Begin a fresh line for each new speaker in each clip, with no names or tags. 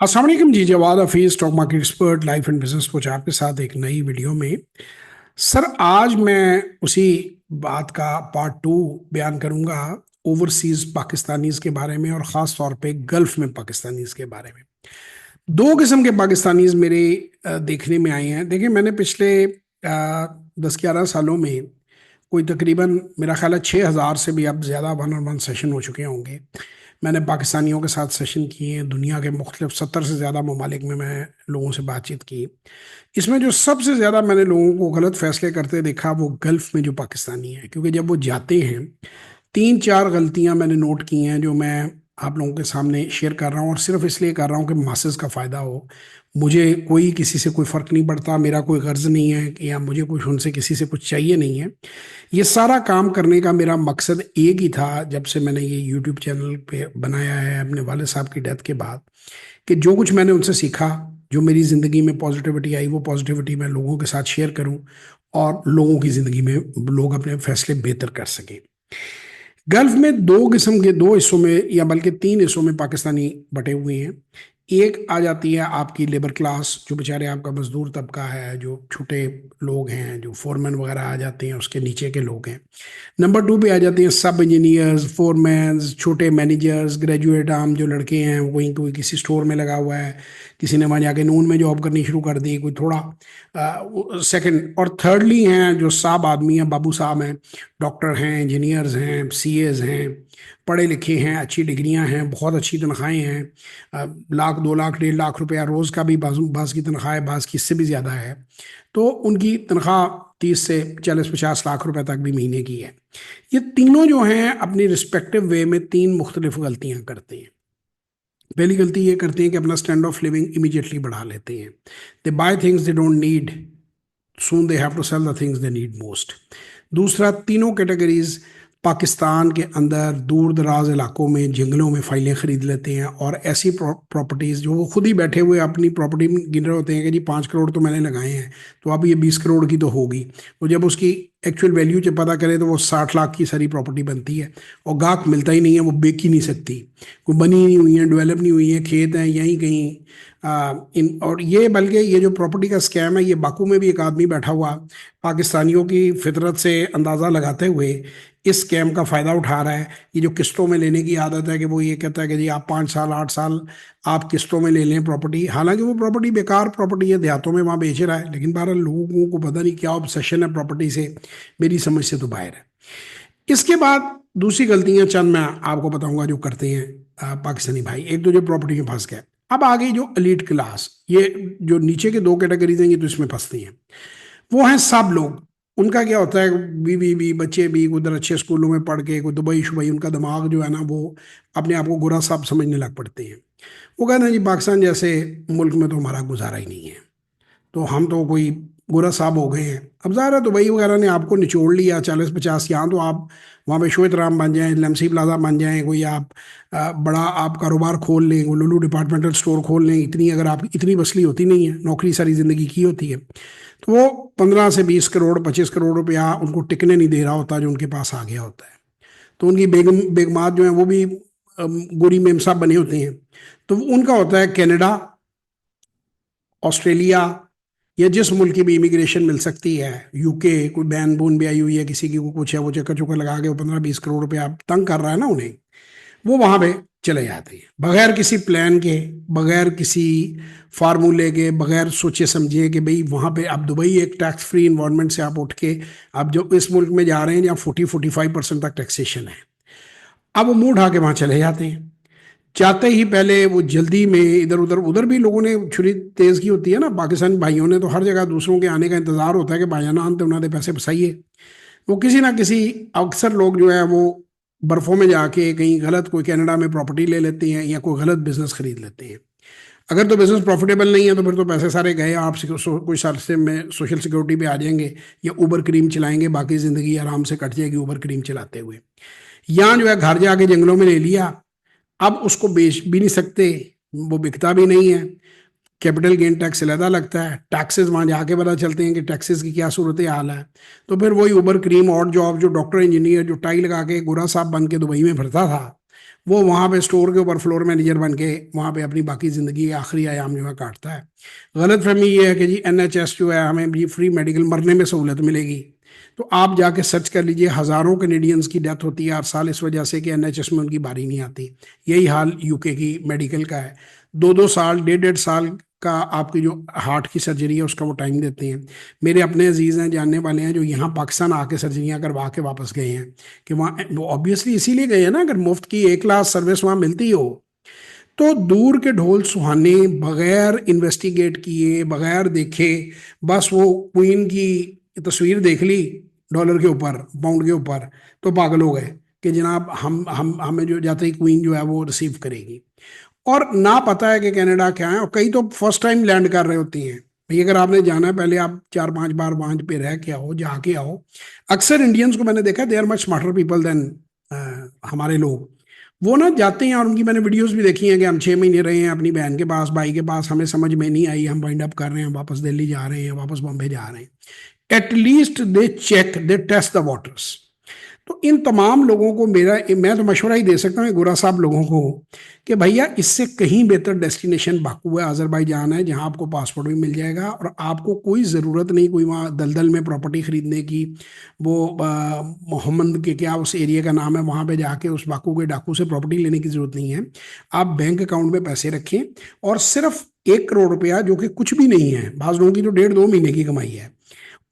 अस्सलाम वालेकुम जी। Jawad Hafeez, stock market expert, life and business coach, आपके साथ एक नई वीडियो में। सर, आज मैं उसी बात का पार्ट टू बयान करूंगा, ओवरसीज पाकिस्तानीज के बारे में और ख़ास तौर पे गल्फ में पाकिस्तानीज के बारे में। दो किस्म के पाकिस्तानीज मेरे देखने में आए हैं। देखिए, मैंने पिछले 10-11 सालों में कोई तकरीबन, मेरा ख्याल है, 6,000 से भी अब ज़्यादा वन ऑन वन सेशन हो चुके होंगे। मैंने पाकिस्तानियों के साथ सेशन किए हैं, दुनिया के मुख्तलिफ 70 से ज़्यादा ममालिक में मैं लोगों से बातचीत की। इसमें जो सबसे ज़्यादा मैंने लोगों को गलत फैसले करते देखा वो गल्फ़ में जो पाकिस्तानी है, क्योंकि जब वो जाते हैं, 3-4 गलतियां मैंने नोट की हैं जो मैं आप लोगों के सामने शेयर कर रहा हूँ, और सिर्फ इसलिए कर रहा हूँ कि मासेस का फ़ायदा हो। मुझे कोई किसी से कोई फ़र्क नहीं पड़ता, मेरा कोई गर्ज नहीं है या मुझे कुछ उनसे किसी से कुछ चाहिए नहीं है। ये सारा काम करने का मेरा मकसद एक ही था, जब से मैंने ये यूट्यूब चैनल पे बनाया है अपने वाले साहब की डेथ के बाद, कि जो कुछ मैंने उनसे सीखा, जो मेरी ज़िंदगी में पॉजिटिविटी आई, वो पॉजिटिविटी मैं लोगों के साथ शेयर करूं और लोगों की ज़िंदगी में लोग अपने फैसले बेहतर कर सकें। गल्फ में दो किस्म के, दो हिस्सों में या बल्कि 3 हिस्सों में पाकिस्तानी बटे हुए हैं। एक आ जाती है आपकी लेबर क्लास, जो बेचारे आपका मजदूर तबका है, जो छोटे लोग हैं, जो फोरमैन वगैरह आ जाते हैं, उसके नीचे के लोग हैं। नंबर 2 पे आ जाते हैं सब इंजीनियर्स, फोरमैन, छोटे मैनेजर्स, ग्रेजुएट आम जो लड़के हैं, वहीं कोई किसी स्टोर में लगा हुआ है, किसी ने वहाँ जाके नून में जॉब करनी शुरू कर दी, कोई थोड़ा सेकंड। और थर्डली हैं जो साहब आदमी हैं, बाबू साहब हैं, डॉक्टर हैं, इंजीनियर्स हैं, सीएज हैं, पढ़े लिखे हैं, अच्छी डिग्रियां हैं, बहुत अच्छी तनख्वाहें हैं। लाख, 2 लाख, 1.5 लाख रुपया रोज़ का भी बास की तनख्वाह है, बास की इससे भी ज़्यादा है। तो उनकी तनख्वाह 30 से 40-50 लाख रुपए तक भी महीने की है। ये तीनों जो हैं अपनी रिस्पेक्टिव वे में 3 मुख्तलिफ गलतियां करते हैं। पहली गलती ये करते हैं कि अपना स्टैंड ऑफ लिविंग इमीडिएटली बढ़ा लेते हैं। They buy things they don't need, soon they have to sell the things they need most. दूसरा, तीनों कैटेगरीज पाकिस्तान के अंदर दूर दराज इलाकों में जंगलों में फाइलें खरीद लेते हैं, और ऐसी प्रॉपर्टीज़ जो वो खुद ही बैठे हुए अपनी प्रॉपर्टी में गिन रहे होते हैं कि जी 5 करोड़ तो मैंने लगाए हैं, तो अब ये 20 करोड़ की तो होगी। तो जब उसकी एक्चुअल वैल्यू जब पता करें तो वो 60 लाख की सारी प्रॉपर्टी बनती है, और गाहक मिलता ही नहीं है, वो बेच ही नहीं सकती, कोई बनी ही नहीं हुई है, डेवलप नहीं हुई है, खेत हैं यहीं कहीं। इन और ये, बल्कि ये जो प्रॉपर्टी का स्कैम है, ये बाकू में भी एक आदमी बैठा हुआ पाकिस्तानियों की फितरत से अंदाज़ा लगाते हुए इस स्कैम का फ़ायदा उठा रहा है। ये जो किस्तों में लेने की आदत है, कि वो ये कहता है कि जी आप 5 साल 8 साल आप किस्तों में ले लें प्रॉपर्टी, हालांकि वो प्रॉपर्टी बेकार प्रॉपर्टी है, देहातों में वहाँ बेच रहा है, लेकिन बहरहाल लोगों को पता नहीं क्या ऑब्सेशन है प्रॉपर्टी से, मेरी समझ से तो बाहर है। इसके बाद दूसरी गलतियां चंद मैं आपको बताऊंगा जो करते हैं पाकिस्तानी भाई। एक तो जो प्रॉपर्टी में फंस गए। अब आ गई जो एलीट क्लास, ये जो नीचे के 2 कैटेगरीज हैं, ये तो इसमें फंसती हैं। वो हैं सब लोग। उनका क्या होता है, बीवी भी, बच्चे भी, उधर अच्छे स्कूलों में पढ़ के कोई दुबई शुबई, उनका दिमाग जो है ना, वो अपने आप को गोरा साहब समझने लग पड़ते हैं। वो कहते हैं जी पाकिस्तान जैसे मुल्क में तो हमारा गुजारा ही नहीं है, तो हम तो कोई गोरा साहब हो गए हैं। अब ज़ाहिर है दुबई वगैरह ने आपको निचोड़ लिया 40-50, यहाँ तो आप वहाँ पे श्वेत राम बन जाएं, लेमसी प्लाजा बन जाएं, कोई आप बड़ा आप कारोबार खोल लें, कोई लुलू डिपार्टमेंटल स्टोर खोल लें, इतनी अगर आप इतनी वसली होती नहीं है, नौकरी सारी ज़िंदगी की होती है, तो वो 15 से 20 करोड़ 25 करोड़ रुपया उनको टिकने नहीं दे रहा होता जो उनके पास आ गया होता है। तो उनकी बेगमात जो है वो भी गोरी मेम साहब बने होते हैं। तो उनका होता है कनाडा, ऑस्ट्रेलिया, या जिस मुल्क की भी इमिग्रेशन मिल सकती है, यूके, कोई बैन बून भी आई हुई है किसी की, को कुछ है, वो चक्कर चुक्कर लगा के वो 15-20 करोड़ रुपया आप तंग कर रहा है ना उन्हें, वो वहां पे चले जाते हैं बगैर किसी प्लान के, बगैर किसी फार्मूले के, बगैर सोचे समझे कि भाई वहां पे आप दुबई एक टैक्स फ्री इन्वायरमेंट से आप उठ के आप जो इस मुल्क में जा रहे हैं जहाँ 40-45% तक टैक्सेशन है, अब वो मुंह उठा के वहां चले जाते हैं। जाते ही पहले वो जल्दी में इधर उधर, उधर भी लोगों ने छुरी तेज की होती है ना, पाकिस्तानी भाइयों ने तो हर जगह दूसरों के आने का इंतजार होता है कि भाईजान आते उन्होंने पैसे फंसाइए। वो किसी ना किसी, अक्सर लोग जो है वो बर्फों में जाके कहीं गलत कोई कनाडा में प्रॉपर्टी ले लेते हैं या कोई गलत बिजनेस खरीद लेते हैं। अगर तो बिजनेस प्रॉफिटेबल नहीं है तो फिर तो पैसे सारे गए, आप कोई साल से में सोशल सिक्योरिटी पे आ जाएंगे या उबर क्रीम चलाएंगे, बाकी जिंदगी आराम से कट जाएगी उबर क्रीम चलाते हुए। यहाँ जो है घर जाके जंगलों में ले लिया, अब उसको बेच भी नहीं सकते, वो बिकता भी नहीं है, कैपिटल गेन टैक्स अलहदा लगता है, टैक्सेस वहाँ जाके पता चलते हैं कि टैक्सेस की क्या सूरत हाल है। तो फिर वही उबर क्रीम और जॉब, जो डॉक्टर इंजीनियर जो टाई लगा के गोरा साहब बन के दुबई में फिरता था, वो वहाँ पे स्टोर के ऊपर फ्लोर मैनेजर बन के वहाँ पे अपनी बाकी ज़िंदगी आखिरी आयाम जो है काटता है। गलत फहमी ये है कि जी NHS जो है हमें भी फ्री मेडिकल मरने में सहूलत मिलेगी। तो आप जाके सर्च कर लीजिए, हज़ारों कैनेडियंस की डेथ होती है हर साल इस वजह से कि NHS में उनकी बारी नहीं आती। यही हाल UK की मेडिकल का है। 2-2 साल, 1.5-1.5 साल का आपकी जो हार्ट की सर्जरी है उसका वो टाइम देते हैं। मेरे अपने अजीज़ हैं, जानने वाले हैं, जो यहाँ पाकिस्तान आके सर्जरियाँ करवा के वापस गए हैं कि वहाँ वो ऑब्वियसली इसीलिए गए हैं ना, अगर मुफ्त की A क्लास सर्विस वहाँ मिलती हो तो दूर के ढोल सुहाने, बगैर इन्वेस्टिगेट किए, बगैर देखे, बस वो क्वीन की तस्वीर देख ली डॉलर के ऊपर, पाउंड के ऊपर, तो पागल हो गए कि जनाब हम हमें जो जाते ही क्वीन जो है वो रिसीव करेगी। और ना पता है कि कनाडा क्या है, और कई तो फर्स्ट टाइम लैंड कर रहे होती हैं। भाई अगर आपने जाना है पहले आप 4-5 बार वहां पे रह के आओ, जाके आओ। अक्सर इंडियंस को मैंने देखा, they are much smarter people than हमारे लोग। वो ना जाते हैं, और उनकी मैंने वीडियोस भी देखी हैं कि हम 6 महीने रहे हैं अपनी बहन के पास, भाई के पास, हमें समझ में नहीं आई, हम वाइंड अप कर रहे हैं, वापस दिल्ली जा रहे हैं, वापस बॉम्बे जा रहे हैं। At least they check, they test the waters. तो इन तमाम लोगों को मेरा, मैं तो मशवरा ही दे सकता हूँ गोरा साहब लोगों को कि भैया इससे कहीं बेहतर डेस्टिनेशन बाकू है, अजरबैजान है, जहाँ आपको पासपोर्ट भी मिल जाएगा और आपको कोई ज़रूरत नहीं कोई वहाँ दलदल में प्रॉपर्टी खरीदने की। वो मोहम्मद के क्या उस एरिया का नाम है, वहाँ पे जाके उस बाकू के डाकू से प्रॉपर्टी लेने की ज़रूरत नहीं है। आप बैंक अकाउंट में पैसे रखें और सिर्फ 1 करोड़ रुपया, जो कि कुछ भी नहीं है, बाज़ लोगों की तो 1.5-2 महीने की कमाई है,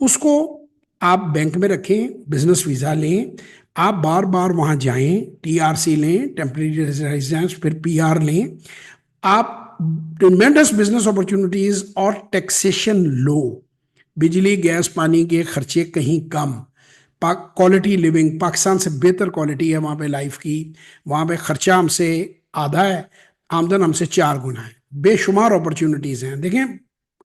उसको आप बैंक में रखें, बिजनेस वीजा लें, आप बार बार वहां जाएं, TRC लें, टेम्परेरी रेजिडेंस, फिर PR लें। आप ट्रिमेंडस बिजनेस अपॉर्चुनिटीज और टैक्सेशन लो, बिजली गैस पानी के खर्चे कहीं कम, क्वालिटी लिविंग पाकिस्तान से बेहतर क्वालिटी है वहाँ पे लाइफ की। वहाँ पे खर्चा हमसे आधा है, आमदन हमसे 4 गुना है। बेशुमार अपॉर्चुनिटीज हैं। देखें,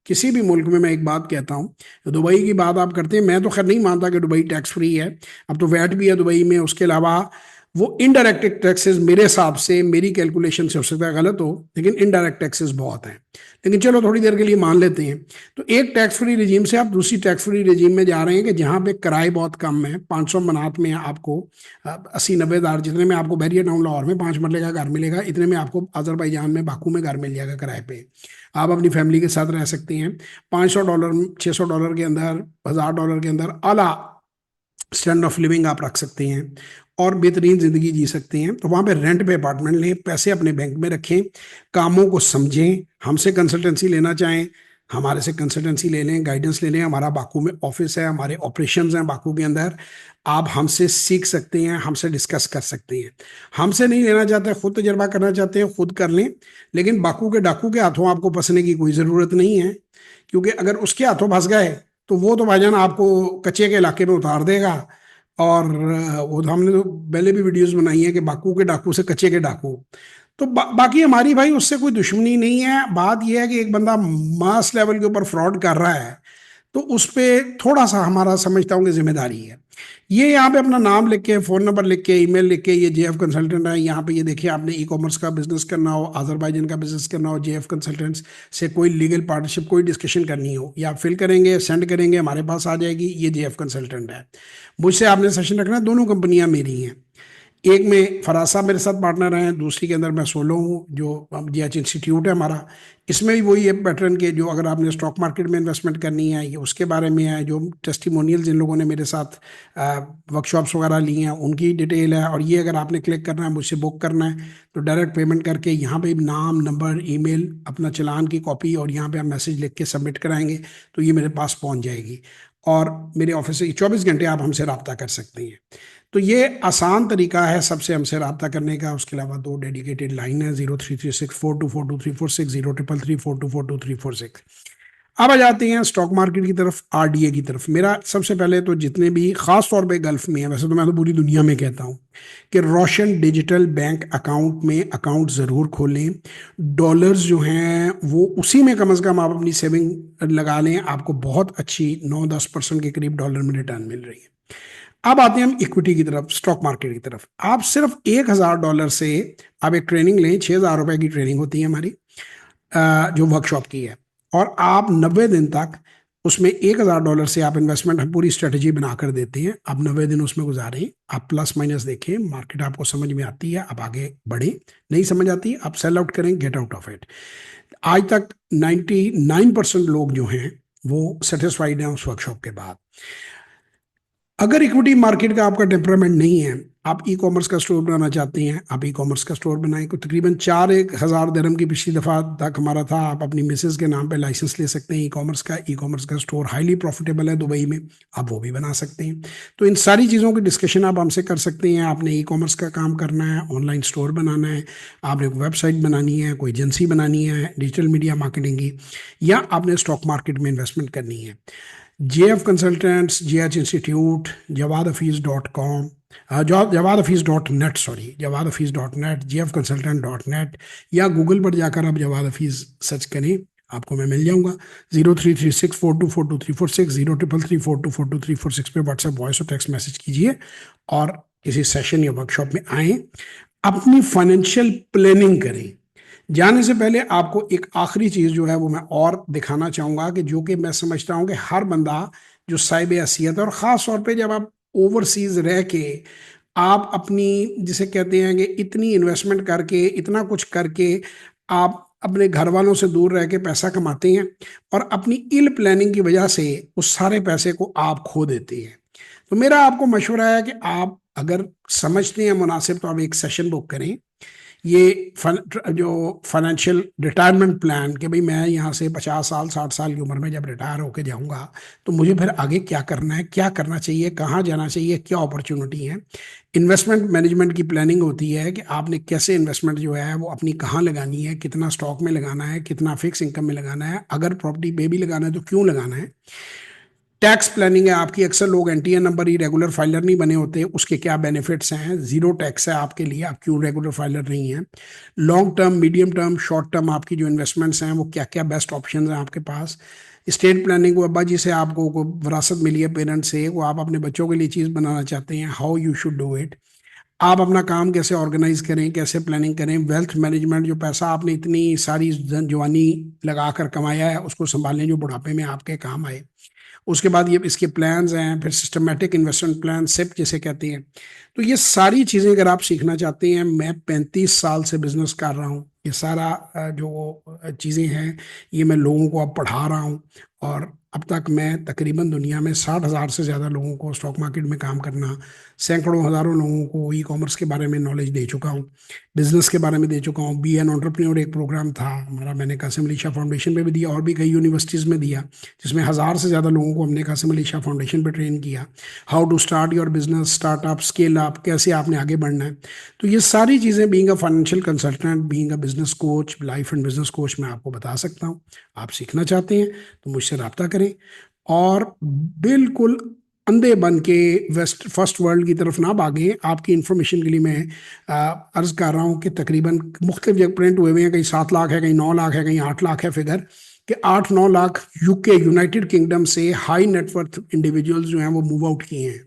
किसी भी मुल्क में मैं एक बात कहता हूँ, दुबई की बात आप करते हैं, मैं तो खैर नहीं मानता कि दुबई टैक्स फ्री है। अब तो वैट भी है दुबई में, उसके अलावा वो इनडायरेक्ट टैक्सेस मेरे हिसाब से, मेरी कैलकुलेशन से हो सकता है गलत हो, लेकिन इनडायरेक्ट टैक्सेस बहुत हैं। लेकिन चलो थोड़ी देर के लिए मान लेते हैं। तो एक टैक्स फ्री रिजीम से आप दूसरी टैक्स फ्री रिजीम में जा रहे हैं कि जहाँ पे किराए बहुत कम है। 500 मनात में आपको 80-90 हज़ार, जितने में आपको बैरियर टाउन लाहौर में 5 मरले का घर मिलेगा, इतने में आपको अजरबैजान में बाकू में घर मिल जाएगा किराए पे। आप अपनी फैमिली के साथ रह सकते हैं। $500, $600 के अंदर, $1000 के अंदर आला स्टैंडर्ड ऑफ लिविंग आप रख सकते हैं और बेहतरीन ज़िंदगी जी सकते हैं। तो वहाँ पे रेंट पे अपार्टमेंट लें, पैसे अपने बैंक में रखें, कामों को समझें, हमसे कंसल्टेंसी लेना चाहें हमारे से कंसल्टेंसी ले लें, गाइडेंस ले लें। हमारा बाकू में ऑफिस है, हमारे ऑपरेशंस हैं बाकू के अंदर। आप हमसे सीख सकते हैं, हमसे डिस्कस कर सकते हैं। हमसे नहीं लेना चाहते, खुद तजर्बा करना चाहते हैं, खुद कर लें। लेकिन बाकू के डाकू के हाथों आपको फंसने की कोई ज़रूरत नहीं है, क्योंकि अगर उसके हाथों फंस गए तो वो तो भाईजान आपको कच्चे के इलाके में उतार देगा। और वो तो हमने तो पहले भी वीडियोस बनाई है कि बाकू के डाकू से कच्चे के डाकू। तो बाकी हमारी भाई उससे कोई दुश्मनी नहीं है। बात यह है कि एक बंदा मास लेवल के ऊपर फ्रॉड कर रहा है, तो उस पर थोड़ा सा हमारा समझता हूँ कि जिम्मेदारी है। ये यहाँ पे अपना नाम लिख के, फ़ोन नंबर लिख के, ईमेल लिख के, ये JF कंसल्टेंट है। यहाँ पे ये देखिए, आपने E-कॉमर्स का बिजनेस करना हो, अजरबैजान का बिजनेस करना हो, JF कंसल्टेंट्स से कोई लीगल पार्टनरशिप, कोई डिस्कशन करनी हो, या आप फिल करेंगे, सेंड करेंगे, हमारे पास आ जाएगी। ये JF कंसल्टेंट है, मुझसे आपने सेशन रखना है। दोनों कंपनियां मेरी हैं। एक में फराज साहब मेरे साथ पार्टनर हैं, दूसरी के अंदर मैं सोलो हूँ, जो GH इंस्टीट्यूट है हमारा। इसमें भी वही है पैटर्न के, जो अगर आपने स्टॉक मार्केट में इन्वेस्टमेंट करनी है, ये उसके बारे में है। जो टेस्टिमोनियल जिन लोगों ने मेरे साथ वर्कशॉप्स वगैरह ली हैं उनकी डिटेल है। और ये अगर आपने क्लिक करना है, मुझसे बुक करना है, तो डायरेक्ट पेमेंट करके यहाँ पे नाम, नंबर, ईमेल, अपना चालान की कॉपी, और यहाँ पे आप मैसेज लिख के सबमिट कराएंगे तो ये मेरे पास पहुँच जाएगी। और मेरे ऑफिस से 24 घंटे आप हमसे रब्ता कर सकते हैं। तो ये आसान तरीका है सबसे हमसे रब्ता करने का। उसके अलावा 2 डेडिकेटेड लाइन है, 033642422346, 0344342426। अब आ जाते हैं स्टॉक मार्केट की तरफ, RDA की तरफ। मेरा सबसे पहले तो जितने भी खास तौर पे गल्फ में है, वैसे तो मैं तो पूरी दुनिया में कहता हूँ कि रोशन डिजिटल बैंक अकाउंट में अकाउंट ज़रूर खोलें। डॉलर्स जो हैं वो उसी में कम से कम आप अपनी सेविंग लगा लें, आपको बहुत अच्छी 9-10% के करीब डॉलर में रिटर्न मिल रही है। अब आते हैं हम इक्विटी की तरफ, स्टॉक मार्केट की तरफ। आप सिर्फ $1000 से आप एक ट्रेनिंग लें, $6000 की ट्रेनिंग होती है हमारी, जो वर्कशॉप की है। और आप 90 दिन तक उसमें $1,000 से आप इन्वेस्टमेंट हम पूरी स्ट्रेटेजी बना कर देते हैं। आप 90 दिन उसमें गुजारें, आप प्लस माइनस देखें, मार्केट आपको समझ में आती है आप आगे बढ़े, नहीं समझ आती आप सेल आउट करें, गेट आउट ऑफ इट। आज तक 99% लोग जो हैं वो सेटिस्फाइड हैं उस वर्कशॉप के बाद। अगर इक्विटी मार्केट का आपका टेम्परामेंट नहीं है, आप ई कॉमर्स का स्टोर बनाना चाहते हैं, आप ई कॉमर्स का स्टोर बनाएं। को तकरीबन 4,000 dirham की पिछली दफा तक हमारा था। आप अपनी मिसेज के नाम पे लाइसेंस ले सकते हैं ई कॉमर्स का। ई कॉमर्स का स्टोर हाईली प्रॉफिटेबल है दुबई में, आप वो भी बना सकते हैं। तो इन सारी चीज़ों की डिस्कशन आप हमसे कर सकते हैं। आपने ई कॉमर्स का काम करना है, ऑनलाइन स्टोर बनाना है, आपने एक वेबसाइट बनानी है, कोई एजेंसी बनानी है डिजिटल मीडिया मार्केटिंग की, या आपने स्टॉक मार्केट में इन्वेस्टमेंट करनी है। JF consultants, JH institute, JawadHafiz.com, JawadHafiz.net, sorry JawadHafiz.net, JFconsultant.net, या गूगल पर जाकर आप जवाद हफीज़ सर्च करें, आपको मैं मिल जाऊंगा। 0336424234 0333424234 पे व्हाट्सएप वॉइस और टेक्स्ट मैसेज कीजिए और किसी सेशन या वर्कशॉप में आए, अपनी फाइनेंशियल प्लानिंग करें। जाने से पहले आपको एक आखिरी चीज जो है वो मैं और दिखाना चाहूंगा, कि जो कि मैं समझता हूं कि हर बंदा जो साहिब हैसियत है, और ख़ास तौर पे जब आप ओवरसीज रह के आप अपनी, जिसे कहते हैं कि इतनी इन्वेस्टमेंट करके इतना कुछ करके आप अपने घर वालों से दूर रह के पैसा कमाते हैं, और अपनी इल प्लानिंग की वजह से उस सारे पैसे को आप खो देते हैं। तो मेरा आपको मशवरा है कि आप अगर समझते हैं मुनासिब तो आप एक सेशन बुक करें। ये जो फाइनेंशियल रिटायरमेंट प्लान, कि भाई मैं यहाँ से 50 साल 60 साल की उम्र में जब रिटायर होके जाऊँगा तो मुझे फिर आगे क्या करना है, क्या करना चाहिए, कहाँ जाना चाहिए, क्या अपॉर्चुनिटी है। इन्वेस्टमेंट मैनेजमेंट की प्लानिंग होती है कि आपने कैसे इन्वेस्टमेंट जो है वो अपनी कहाँ लगानी है, कितना स्टॉक में लगाना है, कितना फिक्स इनकम में लगाना है, अगर प्रॉपर्टी पे भी लगाना है तो क्यों लगाना है। टैक्स प्लानिंग है आपकी, अक्सर लोग एनटीए नंबर ही रेगुलर फाइलर नहीं बने होते, उसके क्या बेनिफिट्स हैं, जीरो टैक्स है आपके लिए, आप क्यों रेगुलर फाइलर नहीं हैं। Long term, medium term, short term आपकी जो इन्वेस्टमेंट्स हैं वो क्या क्या बेस्ट ऑप्शन हैं आपके पास। स्टेट प्लानिंग, वो अब्बा जी से आपको को विरासत मिली है पेरेंट्स से, वो आप अपने बच्चों के लिए चीज़ बनाना चाहते हैं, how you should do it. आप अपना काम कैसे ऑर्गेनाइज करें, कैसे प्लानिंग करें। वेल्थ मैनेजमेंट, जो पैसा आपने इतनी सारी जवानी लगा कर कमाया है उसको संभालें जो बुढ़ापे में आपके काम आए। उसके बाद ये इसके प्लान्स हैं, फिर सिस्टमेटिक इन्वेस्टमेंट प्लान, सिप जिसे कहते हैं। तो ये सारी चीज़ें अगर आप सीखना चाहते हैं, मैं 35 साल से बिजनेस कर रहा हूँ, ये सारा जो चीज़ें हैं ये मैं लोगों को अब पढ़ा रहा हूँ। और अब तक मैं तकरीबन दुनिया में 60,000 से ज़्यादा लोगों को स्टॉक मार्केट में काम करना, सैकड़ों हज़ारों लोगों को ई कॉमर्स के बारे में नॉलेज दे चुका हूँ, बिजनेस के बारे में दे चुका हूँ। बी एन एंटरप्रेन्योर एक प्रोग्राम था हमारा, मैंने कासिम अली शाह फाउंडेशन पे भी दिया और भी कई यूनिवर्सिटीज़ में दिया, जिसमें 1,000 से ज़्यादा लोगों को हमने कासिम अली शाह फाउंडेशन पे ट्रेन किया। How to start your business, startup, scale up, कैसे आपने आगे बढ़ना है। तो ये सारी चीज़ें being a financial consultant, being a business coach, life and business coach, मैं आपको बता सकता हूँ। आप सीखना चाहते हैं तो मुझसे रब्ता करें, और बिल्कुल अंधे बन के वेस्ट फर्स्ट वर्ल्ड की तरफ ना भागे। आपकी इंफॉर्मेशन के लिए मैं अर्ज कर रहा हूँ कि तकरीबन मुख्तलिफ जगह प्रिंट हुए हुए हैं, कहीं 7 लाख है, कहीं 9 लाख है, कहीं 8 लाख है फिगर, कि 8-9 लाख यूके यूनाइटेड किंगडम से हाई नेटवर्थ इंडिविजुअल्स जो हैं वो मूव आउट किए हैं,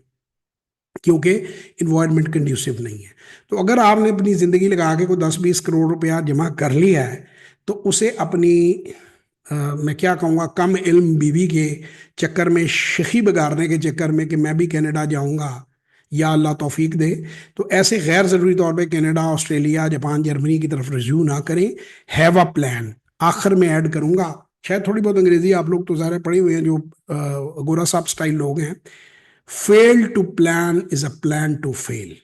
क्योंकि इन्वायरमेंट कंड्यूसिव नहीं है। तो अगर आपने अपनी ज़िंदगी लगा के कोई 10-20 करोड़ रुपया जमा कर लिया है, तो उसे अपनी मैं क्या कहूँगा, कम इल्म बीवी के चक्कर में, शखी बिगाड़ने के चक्कर में कि मैं भी कनाडा जाऊँगा, या अल्लाह तौफीक दे, तो ऐसे गैर ज़रूरी तौर पे कनाडा, ऑस्ट्रेलिया, जापान, जर्मनी की तरफ रजू ना करें। Have a plan. आखिर में ऐड करूँगा, शायद थोड़ी बहुत अंग्रेजी आप लोग तो ज़्यादा पढ़े हुए हैं, जो गोरा साहब स्टाइल लोग हैं। Fail to plan is a plan to fail.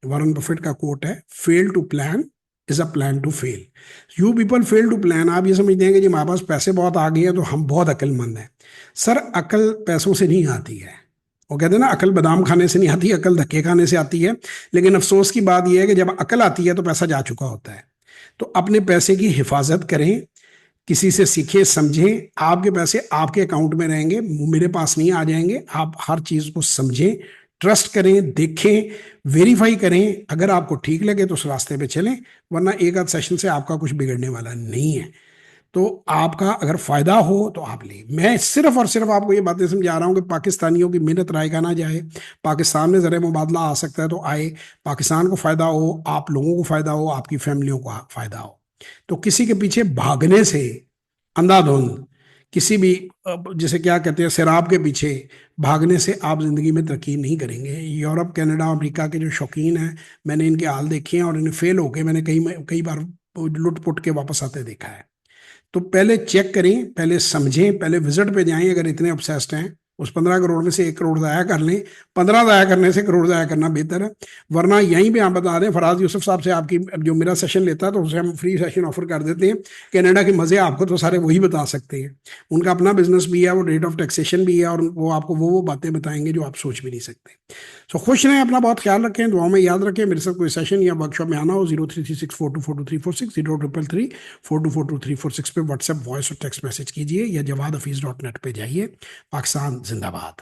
Warren Buffett का कोट है, fail to plan is a plan to fail. You people fail to plan. आप ये समझते हैं कि जी हमारे पास पैसे बहुत आ गए हैं तो हम बहुत अक्लमंद हैं। सर, अकल पैसों से नहीं आती है। वो कहते हैं ना, अकल बादाम खाने से नहीं आती, अकल धक्के खाने से आती है। लेकिन अफसोस की बात यह है कि जब अकल आती है तो पैसा जा चुका होता है। तो अपने पैसे की हिफाजत करें, किसी से सीखें, समझें। आपके पैसे आपके अकाउंट में रहेंगे, मेरे पास नहीं आ जाएंगे। आप हर चीज को समझें, ट्रस्ट करें, देखें, वेरीफाई करें। अगर आपको ठीक लगे तो उस रास्ते पे चलें, वरना एक आध सेशन से आपका कुछ बिगड़ने वाला नहीं है। तो आपका अगर फायदा हो तो आप लें। मैं सिर्फ और सिर्फ आपको ये बातें समझा रहा हूँ कि पाकिस्तानियों की मेहनत राय का ना जाए। पाकिस्तान में ज़रा मुबादला आ सकता है तो आए, पाकिस्तान को फायदा हो, आप लोगों को फायदा हो, आपकी फैमिलियों को फायदा हो। तो किसी के पीछे भागने से, अंधाधुंध किसी भी जैसे क्या कहते हैं शराब के पीछे भागने से आप जिंदगी में तरक्की नहीं करेंगे। यूरोप कनाडा अमेरिका के जो शौकीन हैं, मैंने इनके हाल देखे हैं और इन्हें फेल होके मैंने कई कई बार लुट पुट के वापस आते देखा है। तो पहले चेक करें, पहले समझें, पहले विजिट पे जाएं। अगर इतने ऑब्सेस्ड हैं, उस 15 करोड़ में से 1 करोड़ ज़ाया कर लें। 15 ज़ाया करने से करोड़ ज़ाया करना बेहतर है। वरना यहीं पे आप बता दें, फराज यूसुफ साहब से आपकी जो मेरा सेशन लेता है तो उसे हम फ्री सेशन ऑफर कर देते हैं। कनाडा के मज़े आपको तो सारे वही बता सकते हैं। उनका अपना बिजनेस भी है, वो रेट ऑफ टैक्सेशन भी है, और वो आपको वो बातें बताएंगे जो आप सोच भी नहीं सकते। तो खुश रहें, अपना बहुत ख्याल रखें, दुआओं में याद रखें। मेरे साथ कोई सेशन या वर्कशॉप में आना हो, 0336424236, 033342424346 पे व्हाट्सएप वॉइस और टेक्स्ट मैसेज कीजिए, या jawad hafiz.net पे जाइए। पाकिस्तान जिंदाबाद।